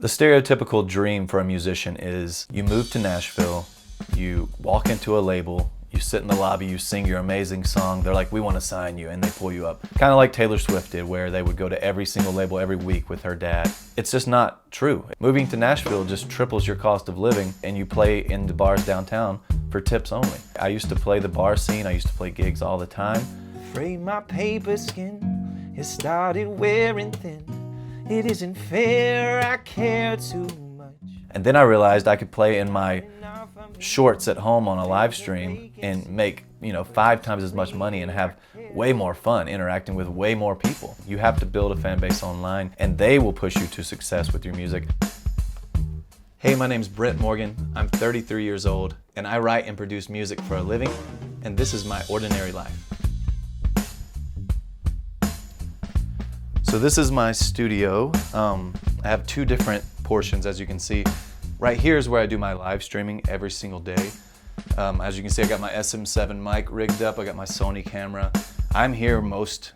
The stereotypical dream for a musician is you move to Nashville, you walk into a label, you sit in the lobby, you sing your amazing song, they're like, we want to sign you, and they pull you up. Kind of like Taylor Swift did, where they would go to every single label every week with her dad. It's just not true. Moving to Nashville just triples your cost of living, and you play in the bars downtown for tips only. I used to play the bar scene, I used to play gigs all the time. Afraid my paper skin has started wearing thin. It isn't fair, I care too much. And then I realized I could play in my shorts at home on a live stream and make, 5 times as much money and have way more fun interacting with way more people. You have to build a fan base online, and they will push you to success with your music. Hey, my name's Brent Morgan. I'm 33 years old, and I write and produce music for a living, and this is my ordinary life. So this is my studio. I have 2 different portions, as you can see. Right here is where I do my live streaming every single day. As you can see, I got my SM7 mic rigged up. I got my Sony camera. I'm here most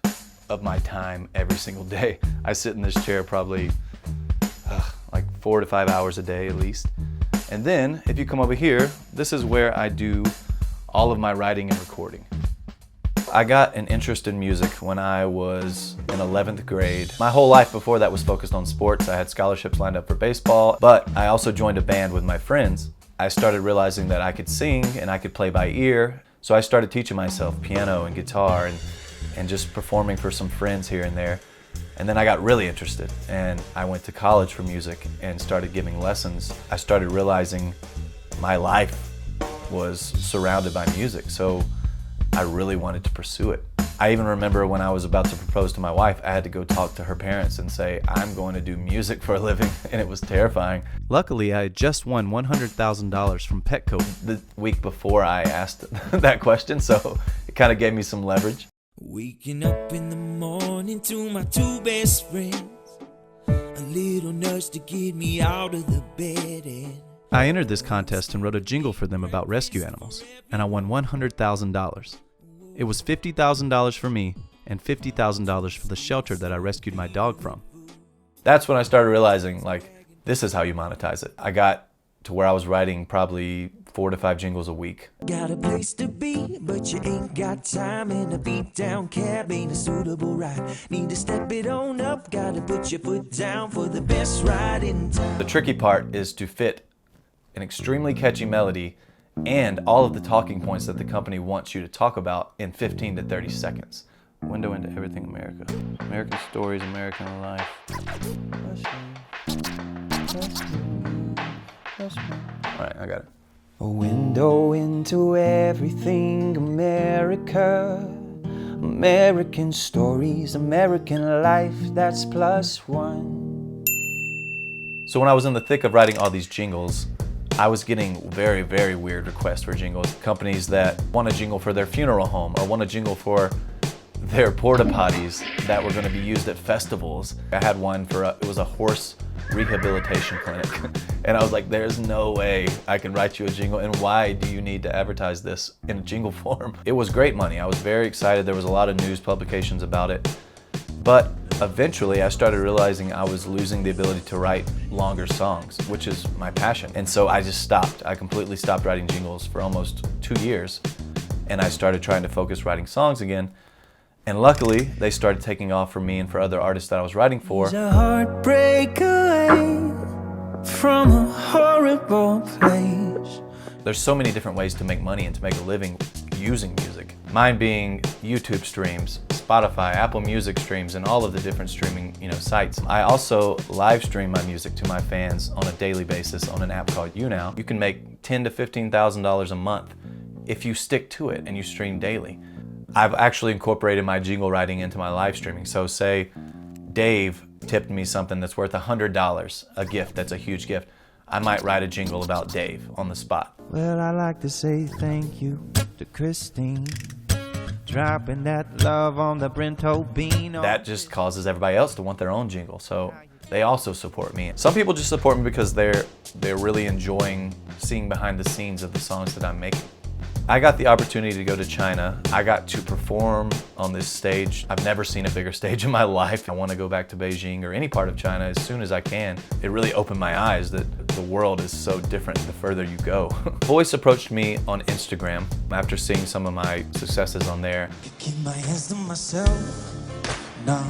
of my time every single day. I sit in this chair probably like 4 to 5 hours a day at least. And then if you come over here, this is where I do all of my writing and recording. I got an interest in music when I was in 11th grade. My whole life before that was focused on sports. I had scholarships lined up for baseball, but I also joined a band with my friends. I started realizing that I could sing and I could play by ear. So I started teaching myself piano and guitar and just performing for some friends here and there. And then I got really interested and I went to college for music and started giving lessons. I started realizing my life was surrounded by music. So I really wanted to pursue it. I even remember when I was about to propose to my wife, I had to go talk to her parents and say, I'm going to do music for a living, and it was terrifying. Luckily, I had just won $100,000 from Petco the week before I asked that question, so it kind of gave me some leverage. Waking up in the morning to my 2 best friends, a little nudge to get me out of the bed and I entered this contest and wrote a jingle for them about rescue animals, and I won $100,000. It was $50,000 for me and $50,000 for the shelter that I rescued my dog from. That's when I started realizing, this is how you monetize it. I got to where I was writing probably 4 to 5 jingles a week. Got a place to be, but you ain't got time, in a beat down cab ain't a suitable ride. Need to step it on up, gotta put your foot down for the best ride in town. The tricky part is to fit an extremely catchy melody and all of the talking points that the company wants you to talk about in 15 to 30 seconds. Window into everything America. American stories, American life. All right, I got it. A window into everything America. American stories, American life, that's +1. So when I was in the thick of writing all these jingles, I was getting very, very weird requests for jingles. Companies that want a jingle for their funeral home or want a jingle for their porta potties that were going to be used at festivals. I had one for it was a horse rehabilitation clinic. And I was like, there's no way I can write you a jingle, and why do you need to advertise this in a jingle form? It was great money. I was very excited. There was a lot of news publications about it. But eventually I started realizing I was losing the ability to write longer songs, which is my passion. And so I just stopped. I completely stopped writing jingles for almost 2 years. And I started trying to focus writing songs again. And luckily, they started taking off for me and for other artists that I was writing for. It's a heartbreak away from a horrible place. There's so many different ways to make money and to make a living using music. Mine being YouTube streams, Spotify, Apple Music streams, and all of the different streaming sites. I also live stream my music to my fans on a daily basis on an app called YouNow. You can make $10,000 to $15,000 a month if you stick to it and you stream daily. I've actually incorporated my jingle writing into my live streaming. So say Dave tipped me something that's worth $100, a gift that's a huge gift. I might write a jingle about Dave on the spot. Well, I like to say thank you to Christine, dropping that love on the Brento bean. That just causes everybody else to want their own jingle, so they also support me. Some people just support me because they're really enjoying seeing behind the scenes of the songs that I'm making. I got the opportunity to go to China. I got to perform on this stage. I've never seen a bigger stage in my life. I want to go back to Beijing or any part of China as soon as I can. It really opened my eyes that the world is so different the further you go. Voice approached me on Instagram after seeing some of my successes on there. Keep my hands to myself now.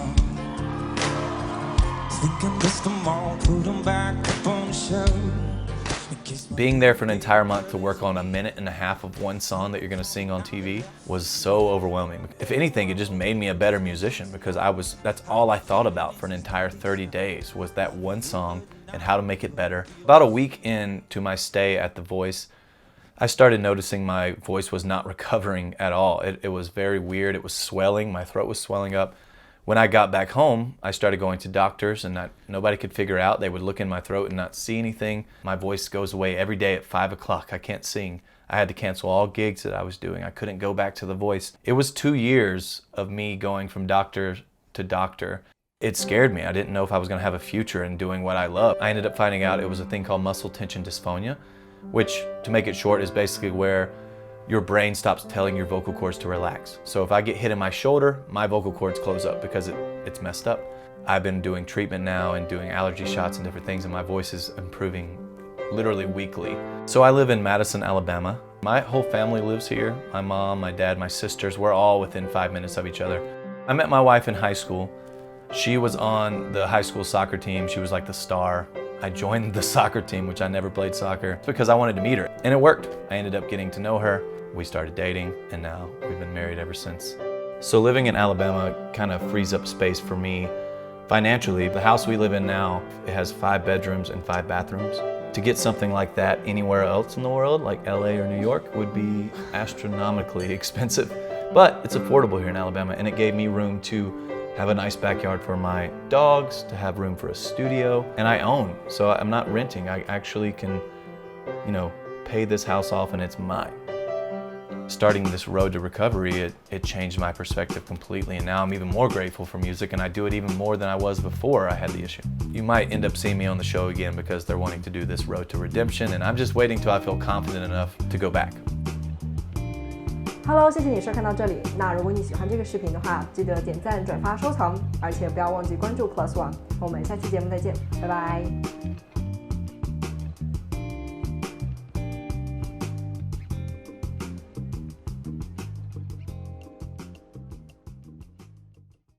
Think I'm just them all, put them back up on the shelf. Being there for an entire month to work on a minute and a half of one song that you're going to sing on TV was so overwhelming. If anything, it just made me a better musician because that's all I thought about for an entire 30 days was that one song and how to make it better. About a week into my stay at The Voice, I started noticing my voice was not recovering at all. It was very weird. It was swelling. My throat was swelling up. When I got back home, I started going to doctors and nobody could figure out. They would look in my throat and not see anything. My voice goes away every day at 5 o'clock. I can't sing. I had to cancel all gigs that I was doing. I couldn't go back to The Voice. It was 2 years of me going from doctor to doctor. It scared me. I didn't know if I was going to have a future in doing what I love. I ended up finding out it was a thing called muscle tension dysphonia, which, to make it short, is basically where your brain stops telling your vocal cords to relax. So if I get hit in my shoulder, my vocal cords close up because it's messed up. I've been doing treatment now and doing allergy shots and different things, and my voice is improving literally weekly. So I live in Madison, Alabama. My whole family lives here. My mom, my dad, my sisters, we're all within 5 minutes of each other. I met my wife in high school. She was on the high school soccer team. She was like the star. I joined the soccer team, which I never played soccer, because I wanted to meet her, and it worked. I ended up getting to know her. We started dating, and now we've been married ever since. So living in Alabama kind of frees up space for me financially. The house we live in now, it has 5 bedrooms and 5 bathrooms. To get something like that anywhere else in the world, like LA or New York, would be astronomically expensive. But it's affordable here in Alabama, and it gave me room to have a nice backyard for my dogs, to have room for a studio, and I own, so I'm not renting. I actually can, pay this house off and it's mine. Starting this road to recovery, it changed my perspective completely, and now I'm even more grateful for music, and I do it even more than I was before I had the issue. You might end up seeing me on the show again because they're wanting to do this road to redemption, and I'm just waiting till I feel confident enough to go back. Hello， 谢谢你收看到这里。那如果你喜欢这个视频的话，记得点赞、转发、收藏，而且不要忘记关注 Plus One。我们下期节目再见，拜拜。